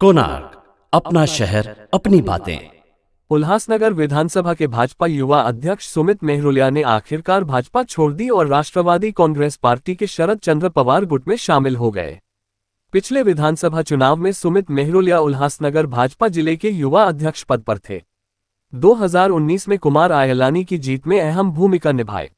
कोणार्क, अपना शहर अपनी बातें। उल्हासनगर विधानसभा के भाजपा युवा अध्यक्ष सुमित मेहरोलिया ने आखिरकार भाजपा छोड़ दी और राष्ट्रवादी कांग्रेस पार्टी के शरद चंद्र पवार गुट में शामिल हो गए। पिछले विधानसभा चुनाव में सुमित मेहरोलिया उल्हासनगर भाजपा जिले के युवा अध्यक्ष पद पर थे। 2019 में कुमार आयलानी की जीत में अहम भूमिका निभाई।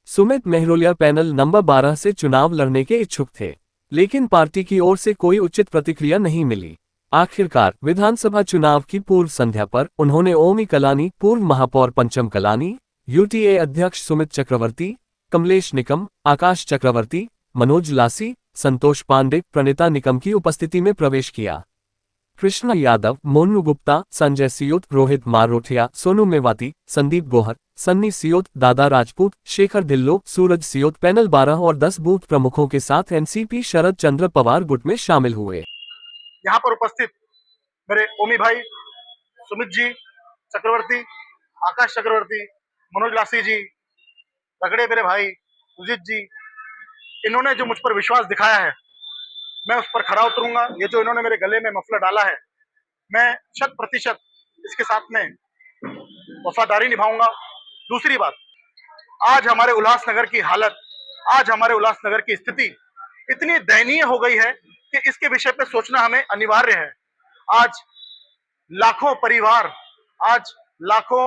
सुमित मेहरोलिया पैनल नंबर 12 से चुनाव लड़ने के इच्छुक थे, लेकिन पार्टी की ओर से कोई उचित प्रतिक्रिया नहीं मिली। आखिरकार विधानसभा चुनाव की पूर्व संध्या पर उन्होंने ओमी कलानी, पूर्व महापौर पंचम कलानी, यूटीए अध्यक्ष सुमित चक्रवर्ती, कमलेश निकम, आकाश चक्रवर्ती, मनोज लासी, संतोष पांडे, प्रणीता निकम की उपस्थिति में प्रवेश किया। कृष्णा यादव, मोनू गुप्ता, संजय सियोत, रोहित मारोठिया, सोनू मेवाती, संदीप गोहर, सन्नी सियोत, दादा राजपूत, शेखर ढिल्लो, सूरज सियोत पैनल 12 और 10 बूथ प्रमुखों के साथ एनसीपी शरद चंद्र पवार गुट में शामिल हुए। यहाँ पर उपस्थित मेरे ओमी भाई, सुमित जी चक्रवर्ती, आकाश चक्रवर्ती, मनोज लासी जी, तगड़े मेरे भाई सुजीत जी, इन्होंने जो मुझ पर विश्वास दिखाया है, मैं उस पर खरा उतरूंगा। ये जो इन्होंने मेरे गले में मफलर डाला है, मैं 100% इसके साथ में वफादारी निभाऊंगा। दूसरी बात, आज हमारे उल्लासनगर की हालत, आज हमारे उल्लासनगर की स्थिति इतनी दयनीय हो गई है कि इसके विषय पे सोचना हमें अनिवार्य है। आज लाखों परिवार, आज लाखों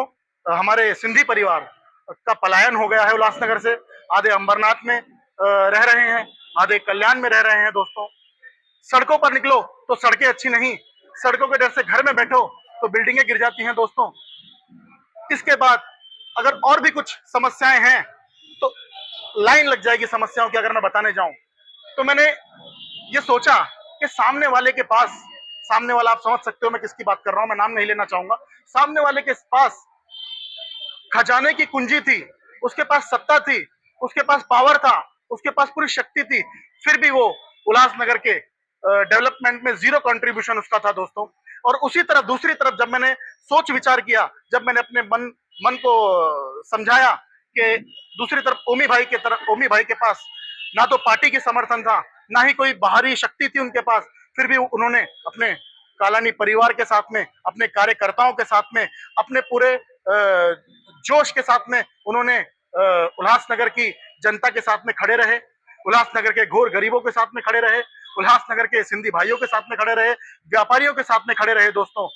हमारे सिंधी परिवार का पलायन हो गया है उल्लासनगर से। आधे अंबरनाथ में रह रहे हैं, आधे कल्याण में रह रहे हैं। दोस्तों, सड़कों पर निकलो तो सड़कें अच्छी नहीं, सड़कों के डर से घर में बैठो तो बिल्डिंगें गिर जाती हैं। दोस्तों, इसके बाद अगर और भी कुछ समस्याएं हैं तो लाइन लग जाएगी समस्याओं की। अगर मैं बताने जाऊं तो मैंने ये सोचा कि सामने वाले के पास, सामने वाला आप समझ सकते हो मैं किसकी बात कर रहा हूं, मैं नाम नहीं लेना चाहूंगा। सामने वाले के पास खजाने की कुंजी थी, उसके पास सत्ता थी, उसके पास पावर था, उसके पास पूरी शक्ति थी, फिर भी वो उल्लासनगर के डेवलपमेंट में जीरो कंट्रीब्यूशन उसका था। दोस्तों, और उसी तरफ दूसरी तरफ जब मैंने सोच विचार किया, जब मैंने अपने मन को समझाया कि दूसरी तरफ ओमी भाई के पास ना तो पार्टी की समर्थन था, ना ही कोई बाहरी शक्ति थी उनके पास, फिर भी उन्होंने अपने कालानी परिवार के साथ में, अपने कार्यकर्ताओं के साथ में, अपने पूरे जोश के साथ में उन्होंने उल्लासनगर की जनता के साथ में खड़े रहे, उल्लासनगर के घोर गरीबों के साथ में खड़े रहे, उल्लासनगर के सिंधी भाइयों के साथ में खड़े रहे, व्यापारियों के साथ में खड़े रहे। दोस्तों,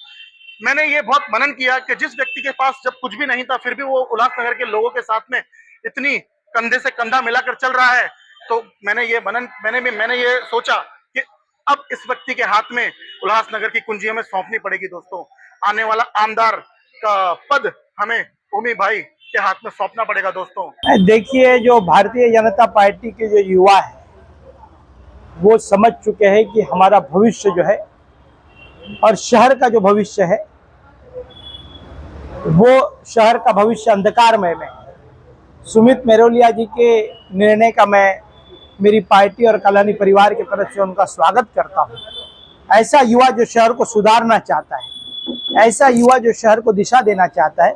मैंने ये बहुत मनन किया कि जिस व्यक्ति के पास जब कुछ भी नहीं था, फिर भी वो उल्लासनगर के लोगों के साथ में इतनी कंधे से कंधा मिलाकर चल रहा है, तो मैंने ये सोचा कि अब इस व्यक्ति के हाथ में उल्लासनगर की कुंजी हमें सौंपनी पड़ेगी। दोस्तों, आने वाला आमदार का पद हमें ओमी भाई के हाथ में सौंपना पड़ेगा। दोस्तों, देखिए, जो भारतीय जनता पार्टी के जो युवा है वो समझ चुके हैं कि हमारा भविष्य जो है और शहर का जो भविष्य है वो शहर का भविष्य अंधकारमय में। सुमित मेहरोलिया जी के निर्णय का मैं मेरी पार्टी और कलानी परिवार की तरफ से उनका स्वागत करता हूं। ऐसा युवा जो शहर को सुधारना चाहता है, ऐसा युवा जो शहर को दिशा देना चाहता है,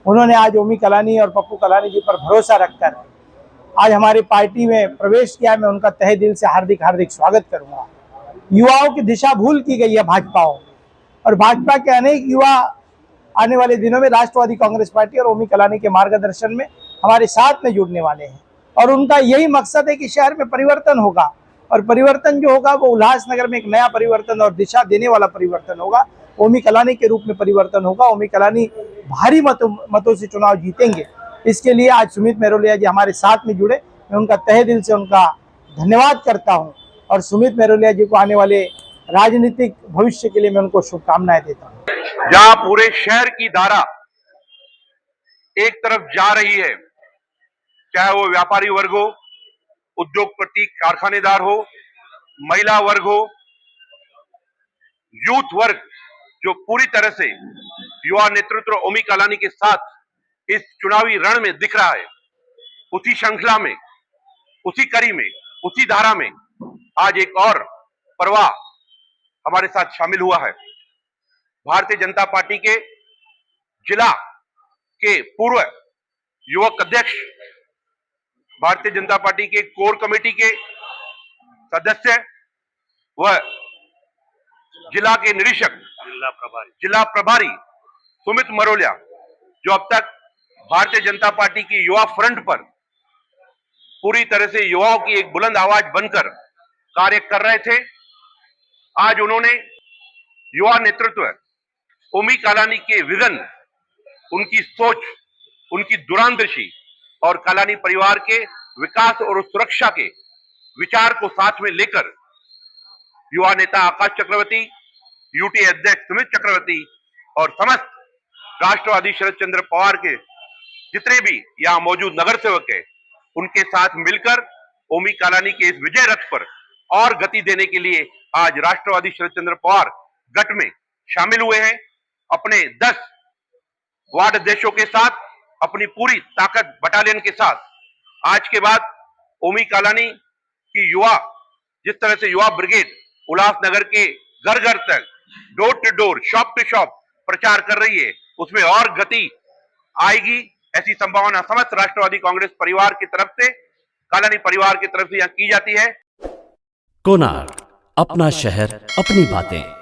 उन्होंने आज ओमी कलानी और पप्पू कलानी जी पर भरोसा रखकर आज हमारी पार्टी में प्रवेश किया। मैं उनका तहे दिल से हार्दिक हार्दिक स्वागत करूंगा। युवाओं की दिशा भूल की गई है भाजपाओं, और भाजपा के अनेक युवा आने वाले दिनों में राष्ट्रवादी कांग्रेस पार्टी और ओमी कलानी के मार्गदर्शन में हमारे साथ में जुड़ने वाले हैं, और उनका यही मकसद है कि शहर में परिवर्तन होगा, और परिवर्तन जो होगा वो उल्लासनगर में एक नया परिवर्तन और दिशा देने वाला परिवर्तन होगा। ओमी कलानी के रूप में परिवर्तन होगा। ओमी कलानी भारी मतों से चुनाव जीतेंगे। इसके लिए आज सुमित मेहरोलिया जी हमारे साथ में जुड़े, मैं उनका तहे दिल से उनका धन्यवाद करता हूं, और सुमित मेहरोलिया जी को आने वाले राजनीतिक भविष्य के लिए मैं उनको शुभकामनाएं देता हूं। जहां पूरे शहर की धारा एक तरफ जा रही है, चाहे वो व्यापारी वर्ग हो, उद्योगपति कारखानेदार हो, महिला वर्ग हो, यूथ वर्ग जो पूरी तरह से युवा नेतृत्व ओमी कलानी के साथ इस चुनावी रण में दिख रहा है, उसी श्रृंखला में, उसी कड़ी में, उसी धारा में आज एक और प्रवाह हमारे साथ शामिल हुआ है। भारतीय जनता पार्टी के जिला के पूर्व युवक अध्यक्ष, भारतीय जनता पार्टी के कोर कमेटी के सदस्य व जिला के निरीक्षक जिला प्रभारी सुमित मरोलिया, जो अब तक भारतीय जनता पार्टी की युवा फ्रंट पर पूरी तरह से युवाओं की एक बुलंद आवाज बनकर कार्य कर रहे थे, आज उन्होंने युवा नेतृत्व ओमी कालानी के विजन, उनकी सोच, उनकी दूरंदेशी और कालानी परिवार के विकास और सुरक्षा के विचार को साथ में लेकर युवा नेता आकाश चक्रवर्ती, यूटी अध्यक्ष सुमित चक्रवर्ती और समस्त राष्ट्रवादी शरद चंद्र पवार के जितने भी यहां मौजूद नगर सेवक है, उनके साथ मिलकर ओमी कालानी के इस विजय रथ पर और गति देने के लिए आज राष्ट्रवादी शरद चंद्र पवार गठ में शामिल हुए हैं। अपने 10 वार्ड अध्यक्षों के साथ, अपनी पूरी ताकत बटालियन के साथ आज के बाद ओमी कालानी की युवा, जिस तरह से युवा ब्रिगेड उल्लासनगर के घर घर तक, door to door, shop to shop प्रचार कर रही है, उसमें और गति आएगी, ऐसी संभावना समस्त राष्ट्रवादी कांग्रेस परिवार की तरफ से, कालानी परिवार की तरफ से यहां की जाती है। कोणार्क, अपना शहर, अपनी बातें।